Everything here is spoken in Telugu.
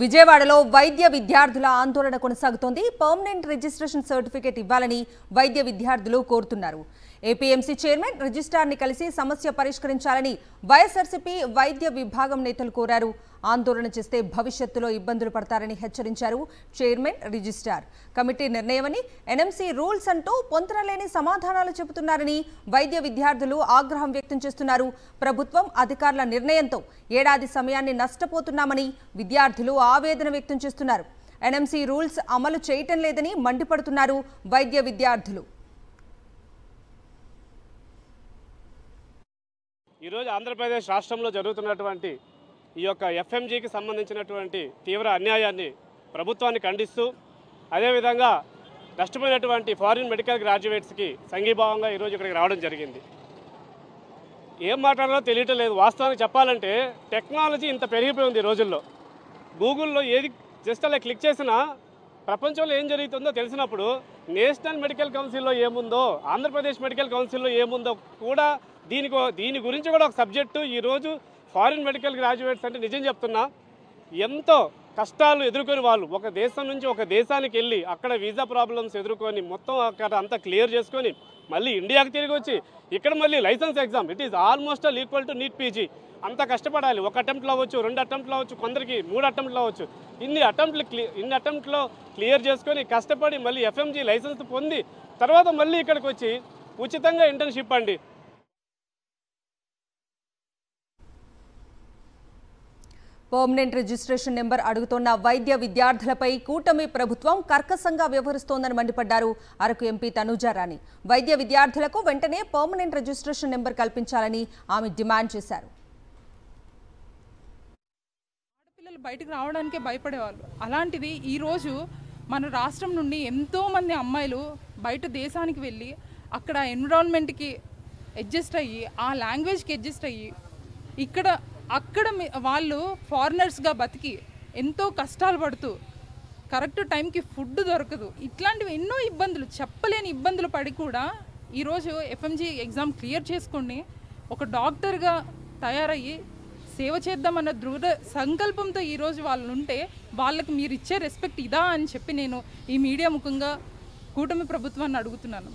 విజయవాడలో వైద్య విద్యార్థుల ఆందోళన కొనసాగుతోంది. పర్మనెంట్ రిజిస్ట్రేషన్ సర్టిఫికేట్ ఇవ్వాలని వైద్య విద్యార్థులు కోరుతున్నారు. ఏపీఎంసీ చైర్మన్ రిజిస్ట్రార్ని కలిసి సమస్య పరిష్కరించాలని వైఎస్ఆర్సీపీ వైద్య విభాగం నేతలు కోరారు. ఆందోళన చేస్తే భవిష్యత్తులో ఇబ్బందులు పడతారని హెచ్చరించారు చైర్మన్ రిజిస్ట్రార్. కమిటీ నిర్ణయమని, ఎన్ఎంసీ రూల్స్ అంటూ పొంతనలేని సమాధానాలు చెబుతున్నారని వైద్య విద్యార్థులు ఆగ్రహం వ్యక్తం చేస్తున్నారు. ప్రభుత్వం అధికారుల నిర్ణయంతో ఏడాది సమయాన్ని నష్టపోతున్నామని విద్యార్థులు ఆవేదన వ్యక్తం చేస్తున్నారు. ఎన్ఎంసీ రూల్స్ అమలు చేయటం లేదని మండిపడుతున్నారు వైద్య విద్యార్థులు. ఈరోజు ఆంధ్రప్రదేశ్ రాష్ట్రంలో జరుగుతున్నటువంటి ఈ యొక్క ఎఫ్ఎంజీకి సంబంధించినటువంటి తీవ్ర అన్యాయాన్ని ప్రభుత్వాన్ని ఖండిస్తూ, అదేవిధంగా నష్టపోయినటువంటి ఫారిన్ మెడికల్ గ్రాడ్యుయేట్స్కి సంఘీభావంగా ఈరోజు ఇక్కడికి రావడం జరిగింది. ఏం మాట్లాడాలో తెలియటం లేదు. వాస్తవానికి చెప్పాలంటే టెక్నాలజీ ఇంత పెరిగిపోయి ఉంది ఈ రోజుల్లో. గూగుల్లో ఏది జస్ట్ అలా క్లిక్ చేసినా ప్రపంచంలో ఏం జరుగుతుందో తెలిసినప్పుడు నేషనల్ మెడికల్ కౌన్సిల్లో ఏముందో, ఆంధ్రప్రదేశ్ మెడికల్ కౌన్సిల్లో ఏముందో కూడా దీని గురించి కూడా ఒక సబ్జెక్టు. ఈరోజు ఫారిన్ మెడికల్ గ్రాడ్యుయేట్స్ అంటే నిజం చెప్తున్నా, ఎంతో కష్టాలు ఎదుర్కొని వాళ్ళు ఒక దేశం నుంచి ఒక దేశానికి వెళ్ళి అక్కడ వీసా ప్రాబ్లమ్స్ ఎదుర్కొని మొత్తం అక్కడ అంతా క్లియర్ చేసుకొని మళ్ళీ ఇండియాకి తిరిగి వచ్చి ఇక్కడ మళ్ళీ licence exam, it is almost all equal to NEET PG. అంత కష్టపడాలి. ఒక అటెంప్ట్లో అవ్వచ్చు, 2 అటెంప్ట్లో అవ్వచ్చు, కొందరికి 3 అటెంప్ట్లో అవ్వచ్చు. ఇన్ని అటెంప్ట్లో క్లియర్ చేసుకొని కష్టపడి మళ్ళీ ఎఫ్ఎంజీ లైసెన్స్ పొంది తర్వాత మళ్ళీ ఇక్కడికి వచ్చి ఉచితంగా ఇంటర్న్షిప్ అండి. పర్మనెంట్ రిజిస్ట్రేషన్ నెంబర్ అడుగుతోన్న వైద్య విద్యార్థులపై కూటమి ప్రభుత్వం కర్కశంగా వ్యవహరిస్తోందని మండిపడ్డారు అరకు ఎంపీ తనూజారాణి. వైద్య విద్యార్థులకు వెంటనే పర్మనెంట్ రిజిస్ట్రేషన్ నెంబర్ కల్పించాలని ఆమె డిమాండ్ చేశారు. ఆడపిల్లలు బయటకు రావడానికే భయపడేవాళ్ళు. అలాంటిది ఈరోజు మన రాష్ట్రం నుండి ఎంతోమంది అమ్మాయిలు బయట దేశానికి వెళ్ళి అక్కడ ఎన్విరాన్మెంట్కి అడ్జస్ట్ అయ్యి, ఆ లాంగ్వేజ్కి అడ్జస్ట్ అయ్యి అక్కడ వాళ్ళు ఫారినర్స్గా బతికి ఎంతో కష్టాలు పడుతూ కరెక్ట్ టైంకి ఫుడ్ దొరకదు. ఇట్లాంటివి ఎన్నో ఇబ్బందులు, చెప్పలేని ఇబ్బందులు పడి కూడా ఈరోజు ఎఫ్ఎంజీ ఎగ్జామ్ క్లియర్ చేసుకొని ఒక డాక్టర్గా తయారయ్యి సేవ చేద్దామన్న దృఢ సంకల్పంతో ఈరోజు వాళ్ళు ఉంటే వాళ్ళకి మీరు ఇచ్చే రెస్పెక్ట్ ఇదా అని చెప్పి నేను ఈ మీడియా ముఖంగా కూటమి ప్రభుత్వాన్ని అడుగుతున్నాను.